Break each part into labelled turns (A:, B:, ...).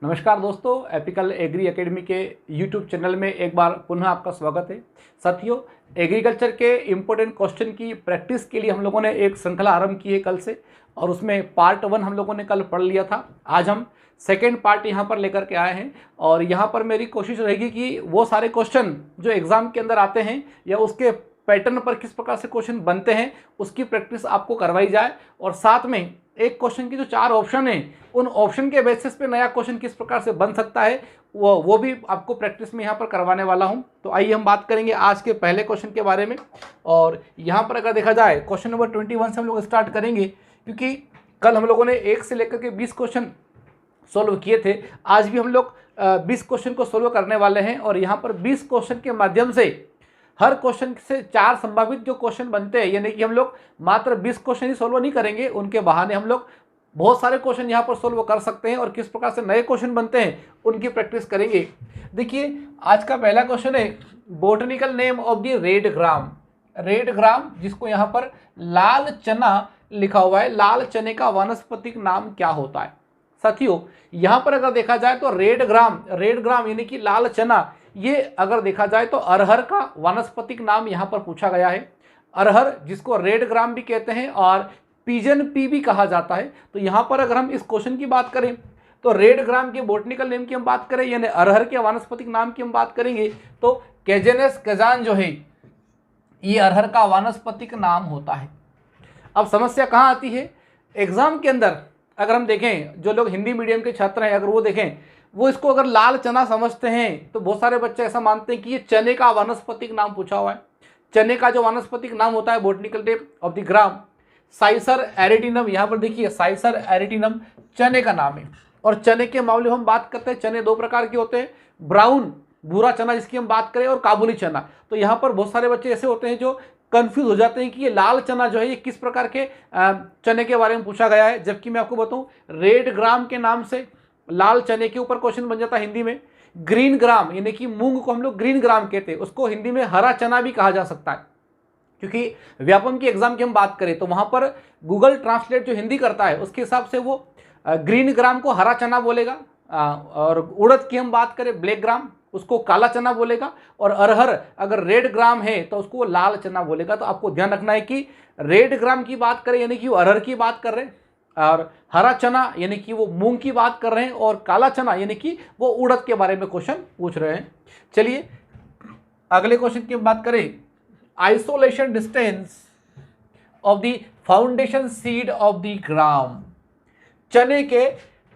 A: नमस्कार दोस्तों, apical agree academy के यूट्यूब चैनल में एक बार पुनः आपका स्वागत है। साथियों, एग्रीकल्चर के इम्पोर्टेंट क्वेश्चन की प्रैक्टिस के लिए हम लोगों ने एक श्रृंखला आरंभ की है कल से, और उसमें पार्ट 1 हम लोगों ने कल पढ़ लिया था। आज हम सेकेंड पार्ट यहाँ पर लेकर के आए हैं, और यहाँ पर मेरी कोशिश रहेगी कि वो सारे क्वेश्चन जो एग्ज़ाम के अंदर आते हैं या उसके पैटर्न पर किस प्रकार से क्वेश्चन बनते हैं उसकी प्रैक्टिस आपको करवाई जाए, और साथ में एक क्वेश्चन की जो 4 ऑप्शन हैं उन ऑप्शन के बेसिस पे नया क्वेश्चन किस प्रकार से बन सकता है वो भी आपको प्रैक्टिस में यहाँ पर करवाने वाला हूँ। तो आइए हम बात करेंगे आज के पहले क्वेश्चन के बारे में। और यहाँ पर अगर देखा जाए क्वेश्चन नंबर 21 से हम लोग स्टार्ट करेंगे, क्योंकि कल हम लोगों ने 1 से लेकर के 20 क्वेश्चन सोल्व किए थे। आज भी हम लोग 20 क्वेश्चन को सोल्व करने वाले हैं, और यहाँ पर 20 क्वेश्चन के माध्यम से हर क्वेश्चन से 4 संभावित जो क्वेश्चन बनते हैं, यानी कि हम लोग मात्र 20 क्वेश्चन ही सोल्व नहीं करेंगे, उनके बहाने हम लोग बहुत सारे क्वेश्चन यहाँ पर सोल्व कर सकते हैं, और किस प्रकार से नए क्वेश्चन बनते हैं उनकी प्रैक्टिस करेंगे। देखिए, आज का पहला क्वेश्चन है botanical name of the red gram. Red ग्राम, जिसको यहाँ पर लाल चना लिखा हुआ है, लाल चने का वानस्पतिक नाम क्या होता है? साथियों, यहाँ पर अगर देखा जाए तो रेड ग्राम यानी कि लाल चना, ये अगर देखा जाए तो अरहर का वानस्पतिक नाम यहाँ पर पूछा गया है। अरहर, जिसको रेड ग्राम भी कहते हैं और पिजन पी भी कहा जाता है। तो यहाँ पर अगर हम इस क्वेश्चन की बात करें तो रेड ग्राम के बोटनिकल नेम की हम बात करें, यानी अरहर के वानस्पतिक नाम की हम बात करेंगे, तो कैजेनस कैजान जो है ये अरहर का वानस्पतिक नाम होता है। अब समस्या कहाँ आती है एग्जाम के अंदर? अगर हम देखें, जो लोग हिंदी मीडियम के छात्र हैं, अगर वो देखें, वो इसको अगर लाल चना समझते हैं तो बहुत सारे बच्चे ऐसा मानते हैं कि ये चने का वानस्पतिक नाम पूछा हुआ है। चने का जो वानस्पतिक नाम होता है botanical name of the gram साइसर arietinum. यहाँ पर देखिए, साइसर एरिटिनम चने का नाम है। और चने के मामले में हम बात करते हैं, चने 2 प्रकार के होते हैं, ब्राउन भूरा चना जिसकी हम बात करें, और काबुली चना। तो यहाँ पर बहुत सारे बच्चे ऐसे होते हैं जो कंफ्यूज हो जाते हैं कि ये लाल चना जो है ये किस प्रकार के चने के बारे में पूछा गया है। जबकि मैं आपको बताऊं, रेड ग्राम के नाम से लाल चने के ऊपर क्वेश्चन बन जाता है हिंदी में। ग्रीन ग्राम यानी कि मूंग को हम लोग ग्रीन ग्राम कहते हैं, उसको हिंदी में हरा चना भी कहा जा सकता है। क्योंकि व्यापम की एग्जाम की हम बात करें तो वहां पर गूगल ट्रांसलेट जो हिंदी करता है उसके हिसाब से वो ग्रीन ग्राम को हरा चना बोलेगा, और उड़द की हम बात करें ब्लैक ग्राम, उसको काला चना बोलेगा, और अरहर अगर रेड ग्राम है तो उसको लाल चना बोलेगा। तो आपको ध्यान रखना है कि रेड ग्राम की बात करें यानी कि वो अरहर की बात कर रहे हैं, और हरा चना यानी कि वो मूंग की बात कर रहे हैं, और काला चना यानी कि वो उड़द के बारे में क्वेश्चन पूछ रहे हैं। चलिए अगले क्वेश्चन की बात करें। Isolation distance of the foundation seed of the gram. चने के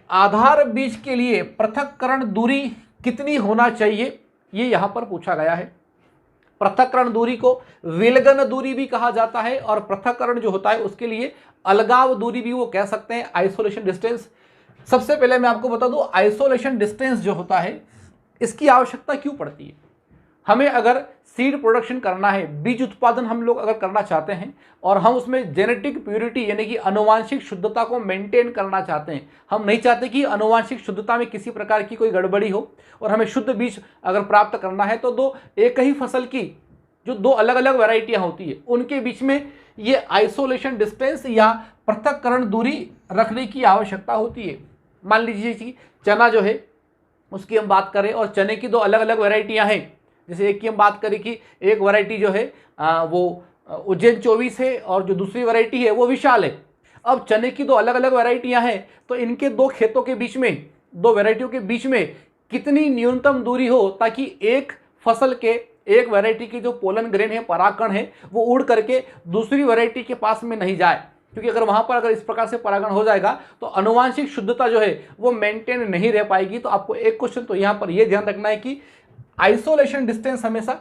A: आधार बीज के लिए पृथक्करण दूरी कितनी होना चाहिए, ये यहां पर पूछा गया है। पृथक्करण दूरी को विलगन दूरी भी कहा जाता है, और पृथक्करण जो होता है उसके लिए अलगाव दूरी भी वो कह सकते हैं, आइसोलेशन डिस्टेंस। सबसे पहले मैं आपको बता दूं, आइसोलेशन डिस्टेंस जो होता है इसकी आवश्यकता क्यों पड़ती है। हमें अगर सीड प्रोडक्शन करना है, बीज उत्पादन हम लोग अगर करना चाहते हैं, और हम उसमें जेनेटिक प्योरिटी यानी कि आनुवांशिक शुद्धता को मेंटेन करना चाहते हैं, हम नहीं चाहते कि आनुवांशिक शुद्धता में किसी प्रकार की कोई गड़बड़ी हो, और हमें शुद्ध बीज अगर प्राप्त करना है, तो एक ही फसल की जो 2 अलग अलग वैरायटियां होती है उनके बीच में ये आइसोलेशन डिस्टेंस या पृथक्करण दूरी रखने की आवश्यकता होती है। मान लीजिए कि चना जो है उसकी हम बात करें, और चने की 2 अलग अलग वैरायटियां हैं। जैसे एक की हम बात करें कि एक वैरायटी जो है वो उज्जैन 24 है, और जो दूसरी वैरायटी है वो विशाल है। अब चने की 2 अलग अलग वैरायटियां हैं, तो इनके 2 खेतों के बीच में, 2 वैरायटियों के बीच में कितनी न्यूनतम दूरी हो ताकि एक फसल के, एक वैरायटी की जो पोलन ग्रेन है, परागकण है, वो उड़ करके दूसरी वैरायटी के पास में नहीं जाए। क्योंकि अगर वहां पर अगर इस प्रकार से परागण हो जाएगा तो आनुवांशिक शुद्धता जो है वो मेंटेन नहीं रह पाएगी। तो आपको एक क्वेश्चन तो यहां पर यह ध्यान रखना है कि आइसोलेशन डिस्टेंस हमेशा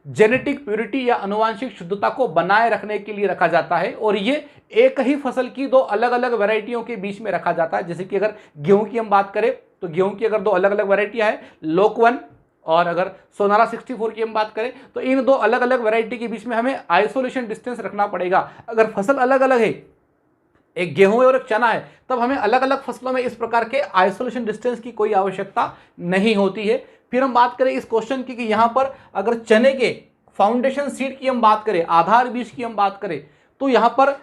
A: जेनेटिक प्योरिटी या आनुवांशिक शुद्धता को बनाए रखने के लिए रखा जाता है, और ये एक ही फसल की 2 अलग अलग वैरायटियों के बीच में रखा जाता है। जैसे कि अगर गेहूं की हम बात करें तो गेहूं की अगर 2 अलग अलग वैरायटियां हैं, लोकवन और अगर सोनारा 64 की हम बात करें, तो इन 2 अलग अलग वैरायटी के बीच में हमें आइसोलेशन डिस्टेंस रखना पड़ेगा। अगर फसल अलग अलग है, एक गेहूं है और एक चना है, तब हमें अलग अलग फसलों में इस प्रकार के आइसोलेशन डिस्टेंस की कोई आवश्यकता नहीं होती है। फिर हम बात करें इस क्वेश्चन की कि यहां पर अगर चने के फाउंडेशन सीड की हम बात करें, आधार बीज की हम बात करें, तो यहां पर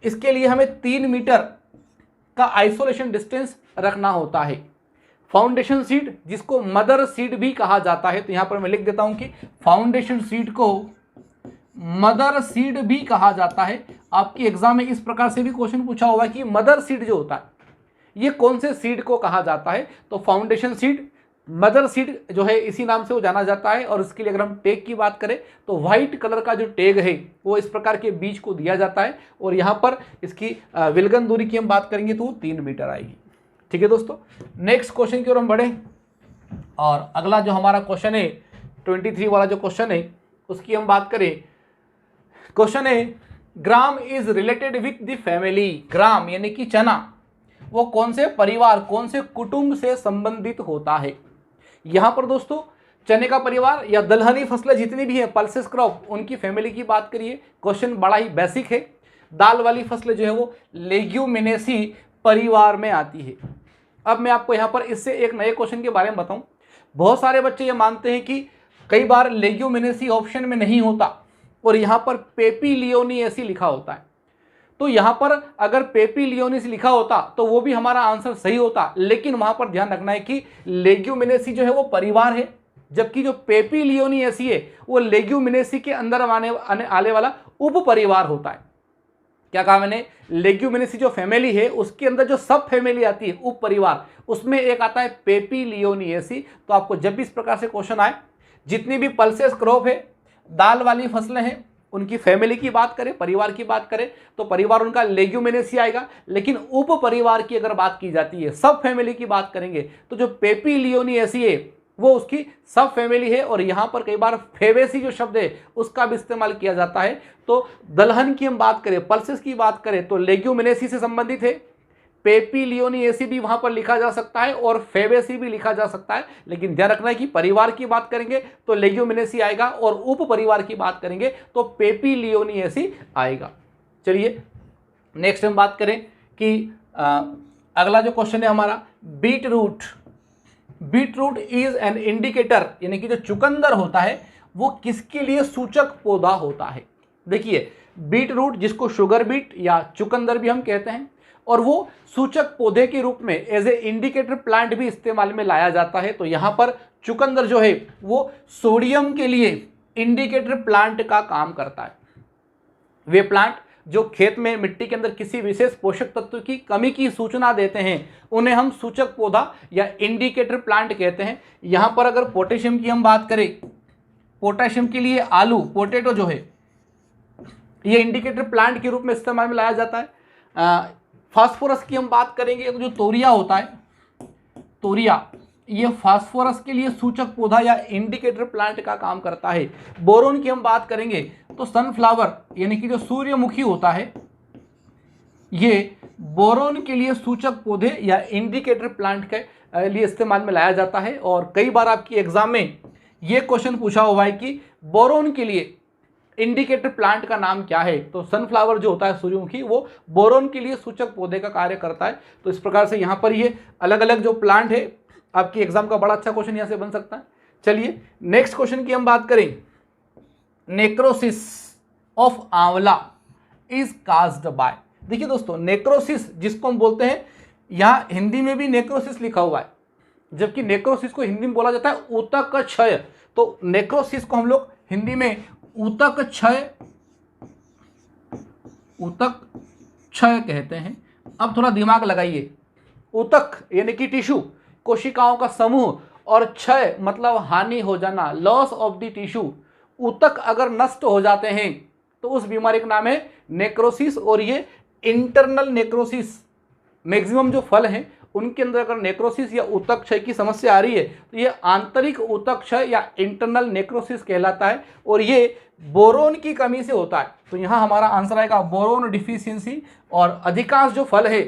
A: इसके लिए हमें 3 मीटर का आइसोलेशन डिस्टेंस रखना होता है। फाउंडेशन सीड जिसको मदर सीड भी कहा जाता है, तो यहां पर मैं लिख देता हूं कि फाउंडेशन सीड को मदर सीड भी कहा जाता है। आपकी एग्जाम में इस प्रकार से भी क्वेश्चन पूछा होगा कि मदर सीड जो होता है ये कौन से सीड को कहा जाता है, तो फाउंडेशन सीड, मदर सीड जो है इसी नाम से वो जाना जाता है। और इसके लिए अगर हम टैग की बात करें तो व्हाइट कलर का जो टैग है वो इस प्रकार के बीज को दिया जाता है। और यहाँ पर इसकी विलगन दूरी की हम बात करेंगे तो वो 3 मीटर आएगी। ठीक है दोस्तों, नेक्स्ट क्वेश्चन की ओर हम बढ़े और अगला जो हमारा क्वेश्चन है 23 वाला जो क्वेश्चन है उसकी हम बात करें। क्वेश्चन है gram is related with the family. Gram यानी कि चना वो कौन से परिवार, कौन से कुटुंब से संबंधित होता है। यहां पर दोस्तों चने का परिवार या दलहनी फसलें जितनी भी है पल्सेस क्रॉप उनकी फैमिली की बात करिए। क्वेश्चन बड़ा ही बेसिक है। दाल वाली फसलें जो है वो लेग्यूमिनेसी परिवार में आती है। अब मैं आपको यहाँ पर इससे एक नए क्वेश्चन के बारे में बताऊं। बहुत सारे बच्चे ये मानते हैं कि कई बार लेग्यूमिनेसी ऑप्शन में नहीं होता और यहाँ पर पेपिलियोनिएसी लिखा होता है। तो यहाँ पर अगर पेपिलियोनिएसी लिखा होता तो वो भी हमारा आंसर सही होता, लेकिन वहाँ पर ध्यान रखना है कि लेग्यूमिनेसी जो है वो परिवार है, जबकि जो पेपिलियोनिएसी है वो लेग्यूमिनेसी के अंदर आने वाला उप परिवार होता है। क्या कहा मैंने, लेग्यूमिनेसी जो फैमिली है उसके अंदर जो सब फैमिली आती है उप परिवार, उसमें एक आता है पेपिलियोनिएसी। तो आपको जब भी इस प्रकार से क्वेश्चन आए, जितनी भी पल्सेस क्रॉप है, दाल वाली फसलें हैं, उनकी फैमिली की बात करें, परिवार की बात करें तो परिवार उनका लेग्यूमिनेसी आएगा। लेकिन उप परिवार की अगर बात की जाती है, सब फैमिली की बात करेंगे तो जो पेपिलियोनिएसी है वो उसकी सब फैमिली है। और यहाँ पर कई बार फेवेसी जो शब्द है उसका भी इस्तेमाल किया जाता है। तो दलहन की हम बात करें, पल्सेस की बात करें तो लेग्यूमिनेसी से संबंधित है, पेपिलियोनिएसी भी वहां पर लिखा जा सकता है और फेवेसी भी लिखा जा सकता है। लेकिन ध्यान रखना है कि परिवार की बात करेंगे तो लेग्यूमिनेसी आएगा और उप परिवार की बात करेंगे तो पेपिलियोनिएसी आएगा। चलिए नेक्स्ट हम बात करें कि अगला जो क्वेश्चन है हमारा beetroot. Beetroot is an indicator, यानी कि जो चुकंदर होता है वो किसके लिए सूचक पौधा होता है। देखिए बीट रूट जिसको शुगर बीट या चुकंदर भी हम कहते हैं, और वो सूचक पौधे के रूप में एज ए इंडिकेटर प्लांट भी इस्तेमाल में लाया जाता है। तो यहाँ पर चुकंदर जो है वो सोडियम के लिए इंडिकेटर प्लांट का काम करता है। वे प्लांट जो खेत में मिट्टी के अंदर किसी विशेष पोषक तत्व की कमी की सूचना देते हैं उन्हें हम सूचक पौधा या इंडिकेटर प्लांट कहते हैं। यहाँ पर अगर पोटेशियम की हम बात करें, पोटेशियम के लिए आलू, पोटैटो जो है ये इंडिकेटर प्लांट के रूप में इस्तेमाल में लाया जाता है। फास्फोरस की हम बात करेंगे तो जो तोरिया होता है, तोरिया ये फास्फोरस के लिए सूचक पौधा या इंडिकेटर प्लांट का काम करता है। बोरोन की हम बात करेंगे तो सनफ्लावर यानी कि जो सूर्यमुखी होता है ये बोरोन के लिए सूचक पौधे या इंडिकेटर प्लांट के लिए इस्तेमाल में लाया जाता है। और कई बार आपकी एग्जाम में ये क्वेश्चन पूछा हुआ है कि बोरोन के लिए इंडिकेटर प्लांट का नाम क्या है, तो सनफ्लावर जो होता है सूर्यमुखी वो बोरोन के लिए सूचक पौधे का कार्य करता है। तो इस प्रकार से यहाँ पर ये अलग अलग जो प्लांट है आपकी एग्जाम का बड़ा अच्छा क्वेश्चन यहाँ से बन सकता है। चलिए नेक्स्ट क्वेश्चन की हम बात करें। नेक्रोसिस ऑफ आंवला इज काज्ड बाय। देखिए दोस्तों नेक्रोसिस जिसको हम बोलते हैं, यहाँ हिंदी में भी नेक्रोसिस लिखा हुआ है, जबकि नेक्रोसिस को हिंदी में बोला जाता है ऊतक क्षय। तो नेक्रोसिस को हम लोग हिंदी में ऊतक क्षय कहते हैं। अब थोड़ा दिमाग लगाइए, ऊतक यानी कि टिश्यू, कोशिकाओं का समूह, और क्षय मतलब हानि हो जाना, लॉस ऑफ द टिश्यू। ऊतक अगर नष्ट हो जाते हैं तो उस बीमारी का नाम है नेक्रोसिस। और ये इंटरनल नेक्रोसिस, मैक्सिमम जो फल हैं उनके अंदर अगर नेक्रोसिस या ऊतक क्षय की समस्या आ रही है तो ये आंतरिक ऊतक क्षय या इंटरनल नेक्रोसिस कहलाता है और ये बोरोन की कमी से होता है। तो यहाँ हमारा आंसर आएगा बोरोन डिफिशियंसी। और अधिकांश जो फल है,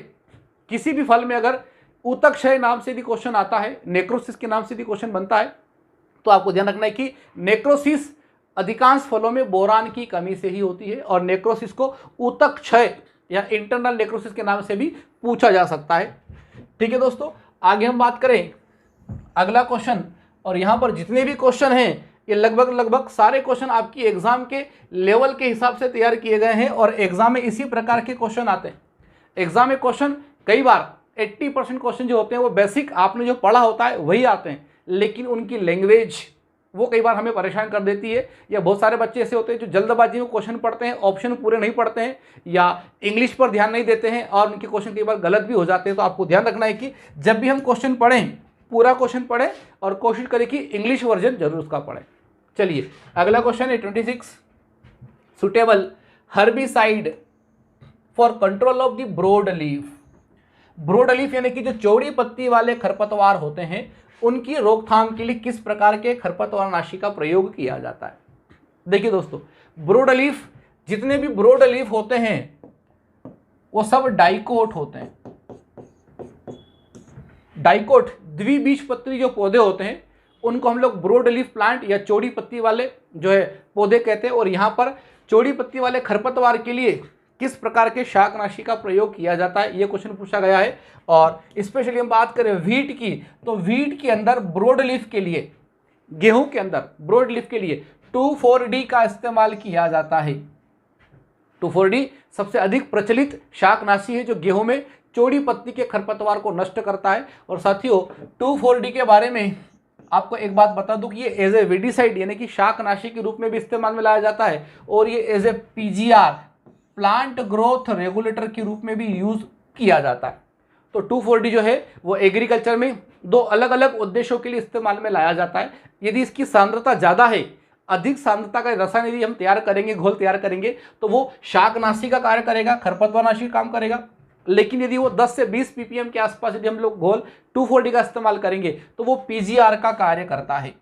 A: किसी भी फल में अगर ऊतक क्षय नाम से भी क्वेश्चन आता है, नेक्रोसिस के नाम से भी क्वेश्चन बनता है, तो आपको ध्यान रखना है कि नेक्रोसिस अधिकांश फलों में बोरान की कमी से ही होती है और नेक्रोसिस को ऊतक क्षय या इंटरनल नेक्रोसिस के नाम से भी पूछा जा सकता है। ठीक है दोस्तों, आगे हम बात करें अगला क्वेश्चन। और यहाँ पर जितने भी क्वेश्चन हैं ये लगभग सारे क्वेश्चन आपकी एग्जाम के लेवल के हिसाब से तैयार किए गए हैं और एग्जाम में इसी प्रकार के क्वेश्चन आते हैं। एग्जाम में क्वेश्चन कई बार 80% क्वेश्चन जो होते हैं वो बेसिक आपने जो पढ़ा होता है वही आते हैं, लेकिन उनकी लैंग्वेज वो कई बार हमें परेशान कर देती है। या बहुत सारे बच्चे ऐसे होते हैं जो जल्दबाजी में क्वेश्चन पढ़ते हैं, ऑप्शन पूरे नहीं पढ़ते हैं या इंग्लिश पर ध्यान नहीं देते हैं और उनके क्वेश्चन कई बार गलत भी हो जाते हैं। तो आपको ध्यान रखना है कि जब भी हम क्वेश्चन पढ़ें पूरा क्वेश्चन पढ़ें और कोशिश करें कि इंग्लिश वर्जन जरूर उसका पढ़ें। चलिए अगला क्वेश्चन है 26, suitable herbicide for control of the broad leaf. Broad leaf यानी कि जो चौड़ी पत्ती वाले खरपतवार होते हैं उनकी रोकथाम के लिए किस प्रकार के खरपतवारनाशी का प्रयोग किया जाता है। देखिए दोस्तों, ब्रॉड लीफ, जितने भी ब्रॉड लीफ होते हैं वो सब डाइकोट होते हैं। डाइकोट द्विबीजपत्री जो पौधे होते हैं उनको हम लोग ब्रॉड लीफ प्लांट या चौड़ी पत्ती वाले जो है पौधे कहते हैं। और यहाँ पर चौड़ी पत्ती वाले खरपतवार के लिए किस प्रकार के शाकनाशी का प्रयोग किया जाता है, ये क्वेश्चन पूछा गया है। और स्पेशली हम बात करें वीट की, तो वीट के अंदर ब्रॉड लीफ के लिए, गेहूं के अंदर ब्रॉड लीफ के लिए 2,4-D का इस्तेमाल किया जाता है। 2,4-D सबसे अधिक प्रचलित शाकनाशी है जो गेहूं में चौड़ी पत्ती के खरपतवार को नष्ट करता है। और साथियों 2,4-D के बारे में आपको एक बात बता दूं कि ये एज ए वीडिसाइड यानी कि शाकनाशी के रूप में भी इस्तेमाल में लाया जाता है और ये as a PGR plant growth regulator के रूप में भी यूज किया जाता है। तो 2,4-D जो है वो एग्रीकल्चर में दो अलग अलग उद्देश्यों के लिए इस्तेमाल में लाया जाता है। यदि इसकी सांद्रता ज़्यादा है, अधिक सांद्रता का रसायन यदि हम तैयार करेंगे, घोल तैयार करेंगे, तो वो शाकनाशी का कार्य करेगा, खरपतवारनाशी का काम करेगा। लेकिन यदि वो 10 से 20 ppm के आसपास यदि हम लोग घोल 2,4-D का इस्तेमाल करेंगे तो वो PGR का कार्य करता है।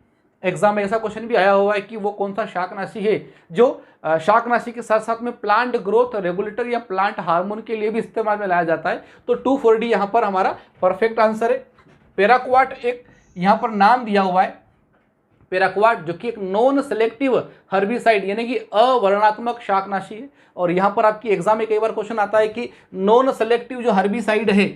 A: एग्जाम में ऐसा क्वेश्चन भी आया हुआ है कि वो कौन सा शाकनाशी है जो शाकनाशी के साथ साथ में प्लांट ग्रोथ रेगुलेटर या प्लांट हार्मोन के लिए भी इस्तेमाल में लाया जाता है। तो 2,4-D यहाँ पर हमारा परफेक्ट आंसर है। पैराक्वाट एक यहाँ पर नाम दिया हुआ है, पैराक्वाट, जो कि एक नॉन सेलेक्टिव हर्बिसाइड यानी कि अवर्णात्मक शाकनाशी है। और यहाँ पर आपकी एग्जाम में कई बार क्वेश्चन आता है कि नॉन सेलेक्टिव जो हर्बिसाइड है,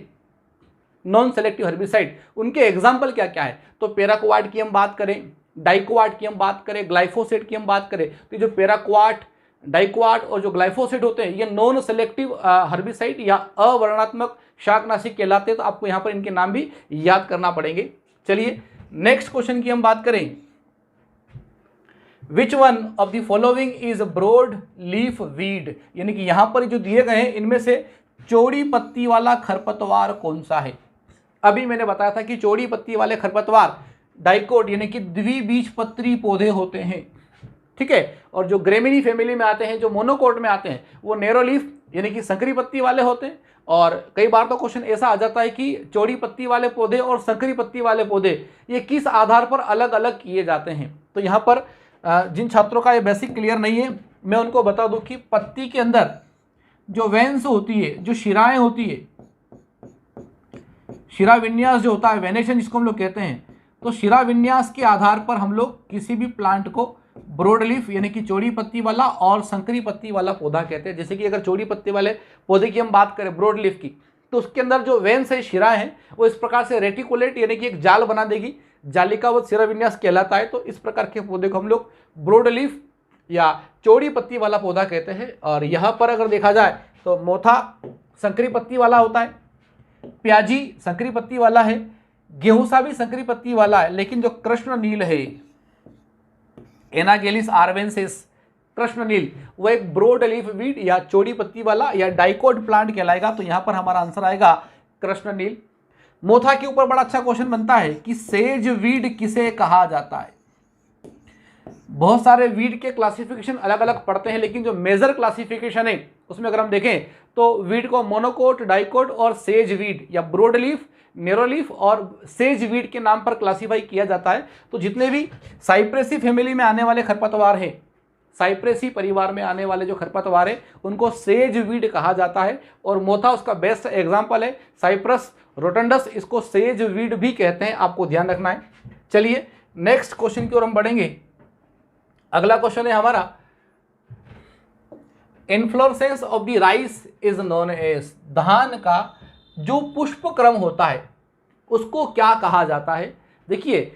A: नॉन सेलेक्टिव हर्बिसाइड, उनके एग्जाम्पल क्या क्या है। तो पैराक्वाट की हम बात करें, डाइक्वाट की हम बात करें, ग्लाइफोसेट की हम बात करें, तो जो पैराक्वाट, डाइक्वाट और जो ग्लाइफोसेट होते हैं ये नॉन सेलेक्टिव हर्बिसाइड या अवर्णात्मक शाकनाशी कहलाते हैं। तो आपको यहाँ पर इनके नाम भी याद करना पड़ेंगे। चलिए नेक्स्ट क्वेश्चन की हम बात करें, which one of the following is broad leaf weed, यानी कि यहाँ पर जो दिए गए हैं इनमें से चौड़ी पत्ती वाला खरपतवार कौन सा है। अभी मैंने बताया था कि चौड़ी पत्ती वाले खरपतवार डाइकोट यानी कि द्विबीजपत्री पौधे होते हैं, ठीक है। और जो ग्रेमिनी फैमिली में आते हैं, जो मोनोकोट में आते हैं, वो नैरो लीफ यानी कि संकरी पत्ती वाले होते हैं। और कई बार तो क्वेश्चन ऐसा आ जाता है कि चौड़ी पत्ती वाले पौधे और संकरी पत्ती वाले पौधे ये किस आधार पर अलग अलग किए जाते हैं। तो यहाँ पर जिन छात्रों का ये बेसिक क्लियर नहीं है, मैं उनको बता दूं कि पत्ती के अंदर जो वेन्स होती है, जो शिराएं होती है, शिरा विन्यास जो होता है, वेनेशन जिसको हम लोग कहते हैं, तो शिरा विन्यास के आधार पर हम लोग किसी भी प्लांट को ब्रॉड लीफ यानी कि चौड़ी पत्ती वाला और संकरी पत्ती वाला पौधा कहते हैं। जैसे कि अगर चौड़ी पत्ती वाले पौधे की हम बात करें ब्रॉड लीफ की, तो उसके अंदर जो वेन्स है, शिराएं हैं, वो इस प्रकार से रेटिकुलेट यानी कि एक जाल बना देगी, जालिकावत शिरा विन्यास कहलाता है। तो इस प्रकार के पौधे को हम लोग ब्रॉड लीफ या चौड़ी पत्ती वाला पौधा कहते हैं। और यहाँ पर अगर देखा जाए तो मोथा संकरी पत्ती वाला होता है, प्याजी संकरी पत्ती वाला है, गेहूसा भी संकरी पत्ती वाला है, लेकिन जो कृष्ण नील है, एनागेलिस आर्वेंसिस कृष्ण नील, वो एक ब्रॉड लीफ वीड या चौड़ी पत्ती वाला या डाइकोट प्लांट कहलाएगा। तो यहाँ पर हमारा आंसर आएगा कृष्ण नील। मोथा के ऊपर बड़ा अच्छा क्वेश्चन बनता है कि सेज वीड किसे कहा जाता है। बहुत सारे वीड के क्लासिफिकेशन अलग अलग पढ़ते हैं, लेकिन जो मेजर क्लासिफिकेशन है उसमें अगर हम देखें तो वीड को मोनोकोट, डाइकोट और सेज वीड या ब्रॉड लीफ, नैरो लीफ और सेज वीड के नाम पर क्लासीफाई किया जाता है। तो जितने भी साइप्रेसी फैमिली में आने वाले खरपतवार हैं, साइप्रेसी परिवार में आने वाले जो खरपतवार है उनको सेज वीड कहा जाता है। और मोथा उसका बेस्ट एग्जाम्पल है, साइप्रस रोटंडस इसको सेज वीड भी कहते हैं, आपको ध्यान रखना है। चलिए नेक्स्ट क्वेश्चन की ओर हम बढ़ेंगे। अगला क्वेश्चन है हमारा, inflorescence of the rice is known as, धान का जो पुष्प क्रम होता है उसको क्या कहा जाता है। देखिए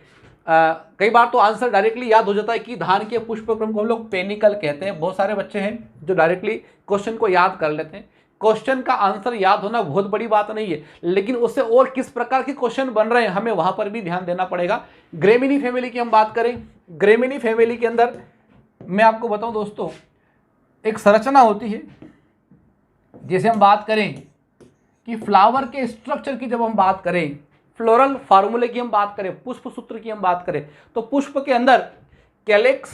A: कई बार तो आंसर डायरेक्टली याद हो जाता है कि धान के पुष्प क्रम को हम लोग पेनिकल कहते हैं। बहुत सारे बच्चे हैं जो डायरेक्टली क्वेश्चन को याद कर लेते हैं। क्वेश्चन का आंसर याद होना बहुत बड़ी बात नहीं है, लेकिन उससे और किस प्रकार के क्वेश्चन बन रहे हैं हमें वहां पर भी ध्यान देना पड़ेगा। ग्रेमिनी फैमिली की हम बात करें, ग्रेमिनी फैमिली के अंदर मैं आपको बताऊं दोस्तों, एक संरचना होती है। जैसे हम बात करें कि फ्लावर के स्ट्रक्चर की जब हम बात करें, फ्लोरल फार्मूले की हम बात करें, पुष्प सूत्र की हम बात करें, तो पुष्प के अंदर कैलेक्स,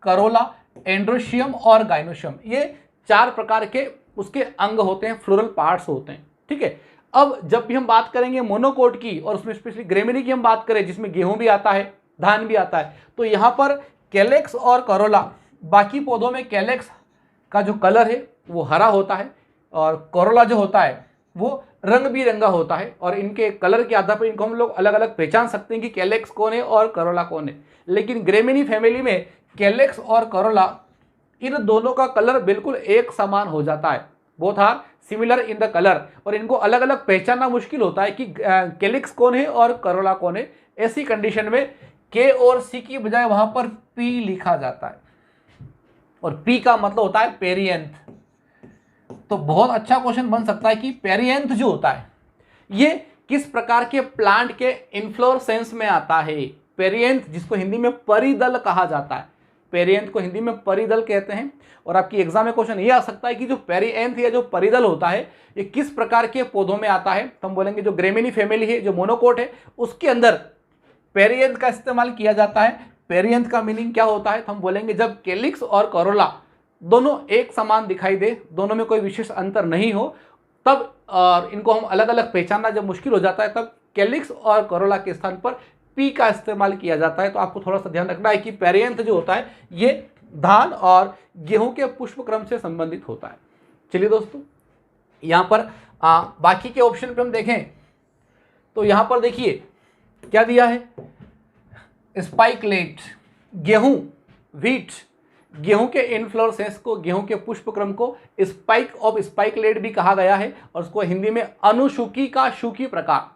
A: करोला, एंड्रोशियम और गाइनोशियम, ये 4 प्रकार के उसके अंग होते हैं, फ्लोरल पार्ट्स होते हैं। ठीक है, अब जब भी हम बात करेंगे मोनोकोट की और उसमें स्पेशली ग्रेमिनी की हम बात करें जिसमें गेहूं भी आता है, धान भी आता है, तो यहाँ पर कैलेक्स और करोला, बाकी पौधों में कैलेक्स का जो कलर है वो हरा होता है और करोला जो होता है वो रंग बिरंगा होता है, और इनके कलर के आधार पर इनको हम लोग अलग अलग पहचान सकते हैं कि कैलेक्स कौन है और करोला कौन है। लेकिन ग्रेमिनी फैमिली में कैलेक्स और करोला इन दोनों का कलर बिल्कुल एक समान हो जाता है, both are similar in the colour, और इनको अलग अलग पहचानना मुश्किल होता है कि कैलिक्स कौन है और करोला कौन है। ऐसी कंडीशन में के और सी की बजाय वहां पर पी लिखा जाता है, और पी का मतलब होता है पेरिएंथ। तो बहुत अच्छा क्वेश्चन बन सकता है कि पेरिएंथ जो होता है ये किस प्रकार के प्लांट के इन्फ्लोरेसेंस में आता है। पेरिएंथ जिसको हिंदी में परिदल कहा जाता है, पेरिएंथ को हिंदी में परिदल कहते हैं। और आपकी एग्जाम में क्वेश्चन ये आ सकता है कि जो पेरिएंथ या जो परिदल होता है ये किस प्रकार के पौधों में आता है। तो हम बोलेंगे जो ग्रेमिनी फैमिली है, जो मोनोकोट है, उसके अंदर पेरिएंथ का इस्तेमाल किया जाता है। पेरिएंथ का मीनिंग क्या होता है, तो हम बोलेंगे जब कैलिक्स और करोला दोनों एक समान दिखाई दे, दोनों में कोई विशेष अंतर नहीं हो, तब और इनको हम अलग अलग पहचानना जब मुश्किल हो जाता है, तब कैलिक्स और करोला के स्थान पर पी का इस्तेमाल किया जाता है। तो आपको थोड़ा सा ध्यान रखना है कि पेरिएंथ जो होता है ये धान और गेहूं के पुष्प क्रम से संबंधित होता है। चलिए दोस्तों, यहां पर बाकी के ऑप्शन पे हम देखें तो यहां पर देखिए क्या दिया है, स्पाइकलेट, गेहूं, व्हीट, गेहूं के इनफ्लोरेसेंस को, गेहूं के पुष्प क्रम को स्पाइक ऑफ स्पाइकलेट भी कहा गया है, और उसको हिंदी में अनुशुकी का शुकी प्रकार,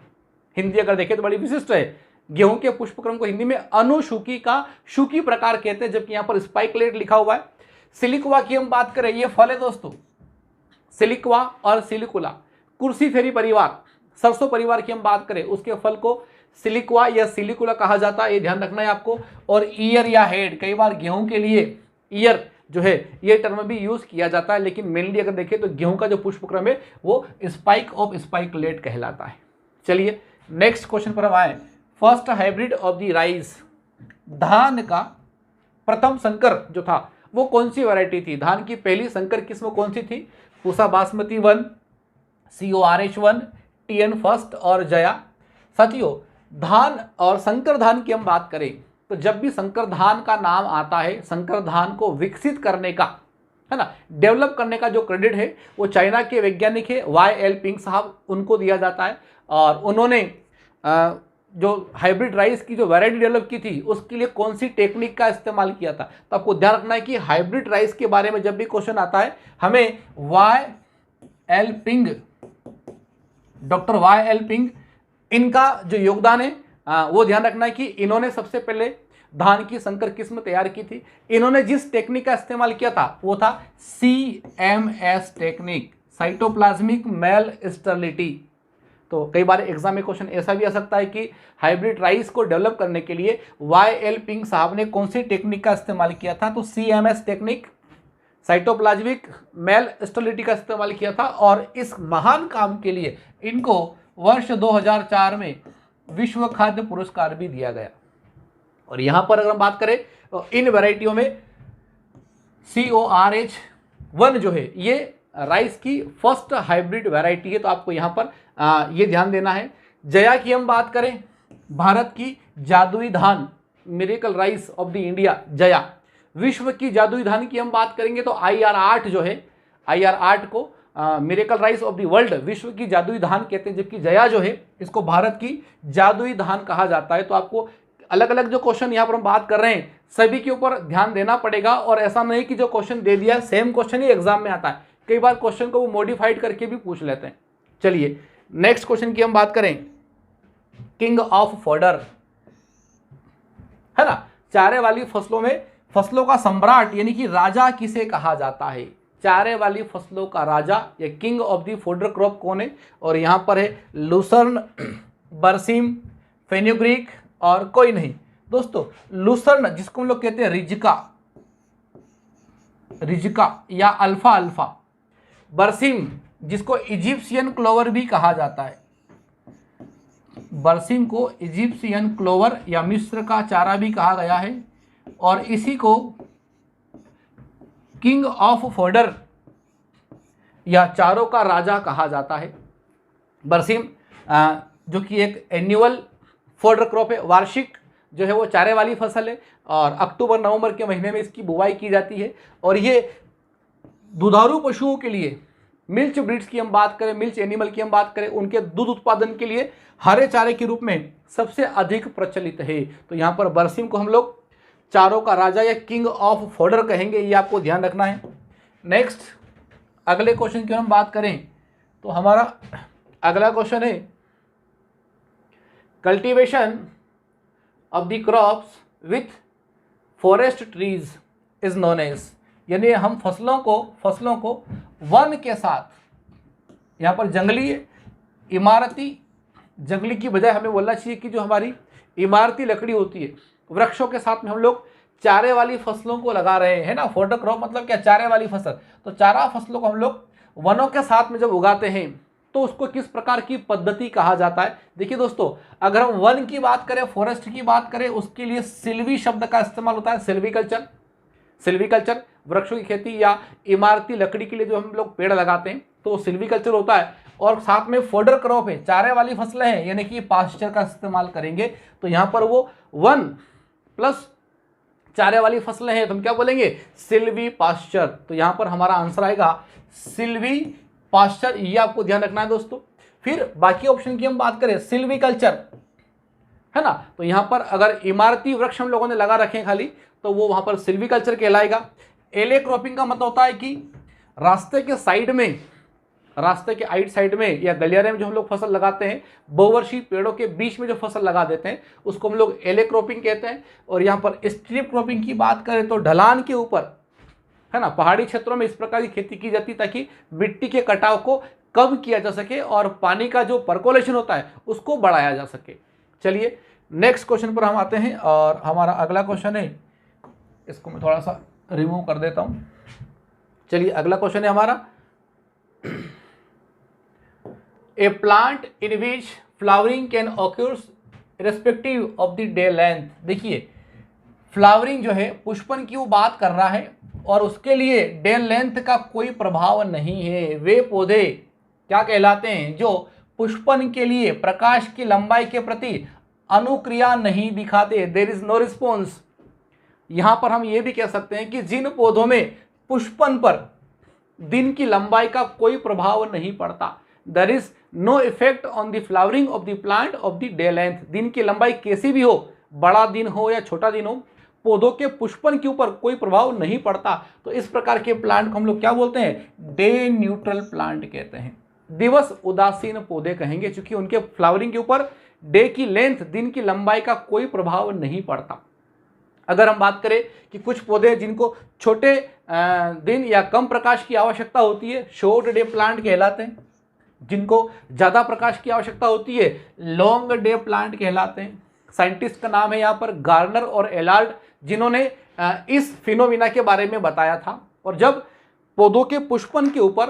A: हिंदी अगर देखें तो बड़ी विशिष्ट है। गेहूं के पुष्पक्रम को हिंदी में अनुशुकी का शुकी प्रकार कहते हैं, जबकि यहां पर स्पाइकलेट लिखा हुआ है। सिलिक्वा की हम बात करें, ये फल है दोस्तों, सिलिक्वा और सिलिकुला, कुर्सीफेरी परिवार, सरसों परिवार की हम बात करें, उसके फल को सिलिक्वा या सिलिकुला कहा जाता है, ये ध्यान रखना है आपको। और ईयर या हेड, कई बार गेहूं के लिए ईयर जो है ये टर्म भी यूज किया जाता है, लेकिन मेनली अगर देखें तो गेहूं का जो पुष्पक्रम है वो स्पाइक ऑफ स्पाइकलेट कहलाता है। चलिए नेक्स्ट क्वेश्चन पर हम आए। First hybrid of the rice, धान का प्रथम संकर जो था वो कौन सी वैरायटी थी, धान की पहली संकर किस्म कौन सी थी, Pusa basmati 1, CORH1, TN first और जया। साथियों, धान और संकर धान की हम बात करें तो जब भी संकर धान का नाम आता है, संकर धान को विकसित करने का, है ना, डेवलप करने का जो क्रेडिट है वो चाइना के वैज्ञानिक है YL पिंग साहब, उनको दिया जाता है। और उन्होंने जो हाइब्रिड राइस की जो वैरायटी डेवलप की थी उसके लिए कौन सी टेक्निक का इस्तेमाल किया था। तो आपको ध्यान रखना है कि हाइब्रिड राइस के बारे में जब भी क्वेश्चन आता है हमें YL ping, doctor YL ping, इनका जो योगदान है वो ध्यान रखना है कि इन्होंने सबसे पहले धान की संकर किस्म तैयार की थी। इन्होंने जिस टेक्निक का इस्तेमाल किया था वो था CMS technique, cytoplasmic male sterility. तो कई बार एग्जाम में क्वेश्चन ऐसा भी आ सकता है कि हाइब्रिड राइस को डेवलप करने के लिए YL पिंग साहब ने कौन सी टेक्निक का इस्तेमाल किया था, तो CMS technique, cytoplasmic male sterility का इस्तेमाल किया था। और इस महान काम के लिए इनको वर्ष 2004 में विश्व खाद्य पुरस्कार भी दिया गया। और यहां पर अगर हम बात करें तो इन वैरायटियों में CORH1 जो है ये राइस की फर्स्ट हाइब्रिड वैरायटी है, तो आपको यहां पर ये ध्यान देना है। जया की हम बात करें, भारत की जादुई धान, miracle rice of the India Jaya. विश्व की जादुई धान की हम बात करेंगे तो IR8 जो है, IR8 को miracle rice of the world, विश्व की जादुई धान कहते हैं, जबकि जया जो है इसको भारत की जादुई धान कहा जाता है। तो आपको अलग अलग जो क्वेश्चन यहाँ पर हम बात कर रहे हैं सभी के ऊपर ध्यान देना पड़ेगा, और ऐसा नहीं कि जो क्वेश्चन दे दिया सेम क्वेश्चन ही एग्जाम में आता है, कई बार क्वेश्चन को वो मॉडिफाइड करके भी पूछ लेते हैं। चलिए नेक्स्ट क्वेश्चन की हम बात करें, किंग ऑफ फॉडर, है ना, चारे वाली फसलों में फसलों का सम्राट यानी कि राजा किसे कहा जाता है। चारे वाली फसलों का राजा या king of the fodder crop कौन है? और यहाँ पर है लूसर्न, बरसीम, फेन्यूग्रीक और कोई नहीं। दोस्तों लूसर्न जिसको हम लोग कहते हैं रिजिका, रिजिका या अल्फा अल्फा, बरसीम जिसको इजिप्शियन क्लोवर भी कहा जाता है, बरसीम को इजिप्शियन क्लोवर या मिस्र का चारा भी कहा गया है, और इसी को किंग ऑफ फोडर या चारों का राजा कहा जाता है। बरसीम जो कि एक एन्युअल फोडर क्रॉप है, वार्षिक जो है वो चारे वाली फसल है, और अक्टूबर नवंबर के महीने में इसकी बुवाई की जाती है। और ये दुधारू पशुओं के लिए, मिल्च ब्रीड्स की हम बात करें, मिल्च एनिमल की हम बात करें, उनके दूध उत्पादन के लिए हरे चारे के रूप में सबसे अधिक प्रचलित है। तो यहाँ पर बरसीम को हम लोग चारों का राजा या किंग ऑफ फोडर कहेंगे, ये आपको ध्यान रखना है। नेक्स्ट अगले क्वेश्चन की हम बात करें तो हमारा अगला क्वेश्चन है cultivation of the crops with forest trees is known as, यानी हम फसलों को वन के साथ, यहाँ पर जंगली इमारती, जंगली की बजाय हमें बोलना चाहिए कि जो हमारी इमारती लकड़ी होती है, वृक्षों के साथ में हम लोग चारे वाली फसलों को लगा रहे हैं ना। फोडर क्रॉप मतलब क्या? चारे वाली फसल। तो चारा फसलों को हम लोग वनों के साथ में जब उगाते हैं तो उसको किस प्रकार की पद्धति कहा जाता है? देखिए दोस्तों, अगर हम वन की बात करें, फॉरेस्ट की बात करें, उसके लिए सिल्वी शब्द का इस्तेमाल होता है। सिल्वीकल्चर, सिल्वीकल्चर वृक्षों की खेती या इमारती लकड़ी के लिए जो हम लोग पेड़ लगाते हैं तो सिल्वीकल्चर होता है। और साथ में फोडर क्रॉप है, चारे वाली फसलें हैं, यानी कि पास्चर का इस्तेमाल करेंगे। तो यहाँ पर वो वन प्लस चारे वाली फसलें हैं तो हम क्या बोलेंगे? सिल्वी पास्चर। तो यहाँ पर हमारा आंसर आएगा सिल्वी पास्चर, ये आपको ध्यान रखना है दोस्तों। फिर बाकी ऑप्शन की हम बात करें, सिल्वीकल्चर है ना, तो यहाँ पर अगर इमारती वृक्ष हम लोगों ने लगा रखे हैं खाली तो वो वहाँ पर सिल्वीकल्चर कहलाएगा। एले क्रॉपिंग का मतलब होता है कि रास्ते के साइड में, रास्ते के आइट साइड में या गलियारे में जो हम लोग फसल लगाते हैं, बहुवर्षीय पेड़ों के बीच में जो फसल लगा देते हैं उसको हम लोग एले क्रॉपिंग कहते हैं। और यहाँ पर स्ट्रिप क्रॉपिंग की बात करें तो ढलान के ऊपर है ना, पहाड़ी क्षेत्रों में इस प्रकार की खेती की जाती है ताकि मिट्टी के कटाव को कम किया जा सके और पानी का जो पर्कोलेशन होता है उसको बढ़ाया जा सके। चलिए नेक्स्ट क्वेश्चन पर हम आते हैं, और हमारा अगला क्वेश्चन है, इसको मैं थोड़ा सा रिमूव कर देता हूँ। चलिए अगला क्वेश्चन है हमारा, a plant in which flowering can occurs respective of the day length. देखिए फ्लावरिंग जो है, पुष्पन की वो बात कर रहा है और उसके लिए डे लेंथ का कोई प्रभाव नहीं है। वे पौधे क्या कहलाते हैं? जो पुष्पन के लिए प्रकाश की लंबाई के प्रति अनुक्रिया नहीं दिखाते, देयर इज नो रिस्पॉन्स। यहां पर हम ये भी कह सकते हैं कि जिन पौधों में पुष्पन पर दिन की लंबाई का कोई प्रभाव नहीं पड़ता, there is no effect on the flowering of the plant of the day length. दिन की लंबाई कैसी भी हो, बड़ा दिन हो या छोटा दिन हो, पौधों के पुष्पन के ऊपर कोई प्रभाव नहीं पड़ता। तो इस प्रकार के प्लांट को हम लोग क्या बोलते हैं? डे न्यूट्रल प्लांट कहते हैं, दिवस उदासीन पौधे कहेंगे, क्योंकि उनके फ्लावरिंग के ऊपर डे की लेंथ, दिन की लंबाई का कोई प्रभाव नहीं पड़ता। अगर हम बात करें कि कुछ पौधे जिनको छोटे दिन या कम प्रकाश की आवश्यकता होती है, शॉर्ट डे प्लांट कहलाते हैं। जिनको ज़्यादा प्रकाश की आवश्यकता होती है, लॉन्ग डे प्लांट कहलाते हैं। साइंटिस्ट का नाम है यहाँ पर गार्नर और एलार्ड, जिन्होंने इस फिनोमिना के बारे में बताया था। और जब पौधों के पुष्पन के ऊपर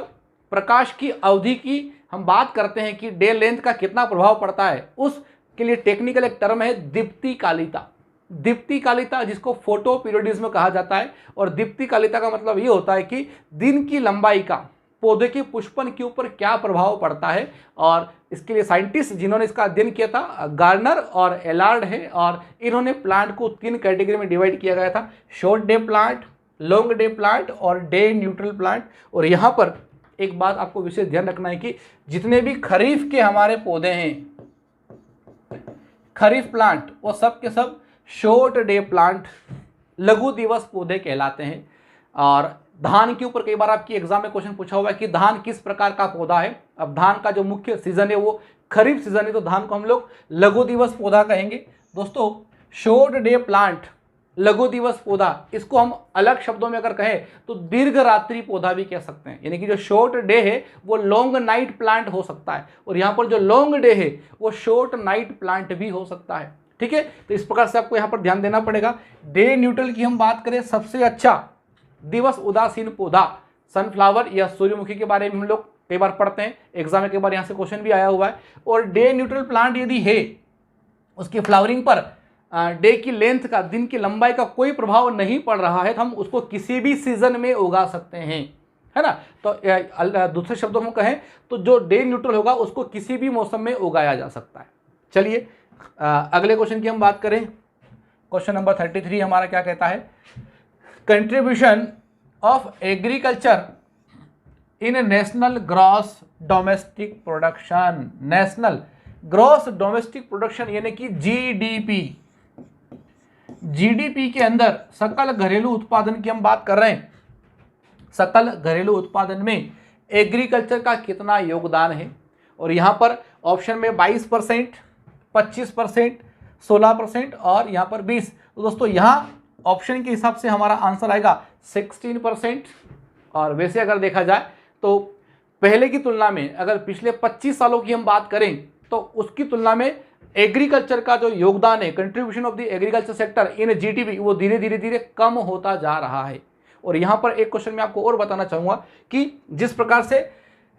A: प्रकाश की अवधि की हम बात करते हैं कि डे लेंथ का कितना प्रभाव पड़ता है, उसके लिए टेक्निकल एक टर्म है दीप्तिकालिता। दीप्तिकालिता जिसको फोटो पीरियडिज्म कहा जाता है। और दीप्तिकालिता का मतलब ये होता है कि दिन की लंबाई का पौधे के पुष्पन के ऊपर क्या प्रभाव पड़ता है। और इसके लिए साइंटिस्ट जिन्होंने इसका अध्ययन किया था गार्नर और एलार्ड है, और इन्होंने प्लांट को 3 कैटेगरी में डिवाइड किया गया था, short day plant, long day plant और डे न्यूट्रल प्लांट। और यहाँ पर एक बात आपको विशेष ध्यान रखना है कि जितने भी खरीफ के हमारे पौधे हैं, खरीफ प्लांट, वो सब के सब शॉर्ट डे प्लांट, लघु दिवस पौधे कहलाते हैं। और धान के ऊपर कई बार आपकी एग्जाम में क्वेश्चन पूछा हुआ है कि धान किस प्रकार का पौधा है। अब धान का जो मुख्य सीजन है वो खरीफ सीजन है, तो धान को हम लोग लघु दिवस पौधा कहेंगे। दोस्तों शॉर्ट डे प्लांट, लघु दिवस पौधा, इसको हम अलग शब्दों में अगर कहें तो दीर्घ रात्रि पौधा भी कह सकते हैं। यानी कि जो शॉर्ट डे है वो लॉन्ग नाइट प्लांट हो सकता है, और यहाँ पर जो लॉन्ग डे है वो शॉर्ट नाइट प्लांट भी हो सकता है। ठीक है, तो इस प्रकार से आपको यहाँ पर ध्यान देना पड़ेगा। डे न्यूट्रल की हम बात करें, सबसे अच्छा दिवस उदासीन पौधा सनफ्लावर या सूर्यमुखी के बारे में हम लोग कई बार पढ़ते हैं, एग्जाम में कई बार यहाँ से क्वेश्चन भी आया हुआ है। और डे न्यूट्रल प्लांट यदि है, उसकी फ्लावरिंग पर डे की लेंथ का, दिन की लंबाई का कोई प्रभाव नहीं पड़ रहा है, तो हम उसको किसी भी सीजन में उगा सकते हैं, है ना। तो दूसरे शब्दों में कहें तो जो डे न्यूट्रल होगा उसको किसी भी मौसम में उगाया जा सकता है। चलिए अगले क्वेश्चन की हम बात करें। क्वेश्चन नंबर 33 हमारा क्या कहता है, contribution of agriculture in national gross domestic production. National gross domestic production यानी कि जीडीपी, जीडीपी के अंदर सकल घरेलू उत्पादन की हम बात कर रहे हैं। सकल घरेलू उत्पादन में एग्रीकल्चर का कितना योगदान है, और यहाँ पर ऑप्शन में 22%, 25%, 16% और यहाँ पर 20। तो दोस्तों यहाँ ऑप्शन के हिसाब से हमारा आंसर आएगा 16%। और वैसे अगर देखा जाए तो पहले की तुलना में अगर पिछले 25 सालों की हम बात करें तो उसकी तुलना में एग्रीकल्चर का जो योगदान है, contribution of the agriculture sector in GDP, वो धीरे धीरे कम होता जा रहा है। और यहाँ पर एक क्वेश्चन मैं आपको और बताना चाहूँगा कि जिस प्रकार से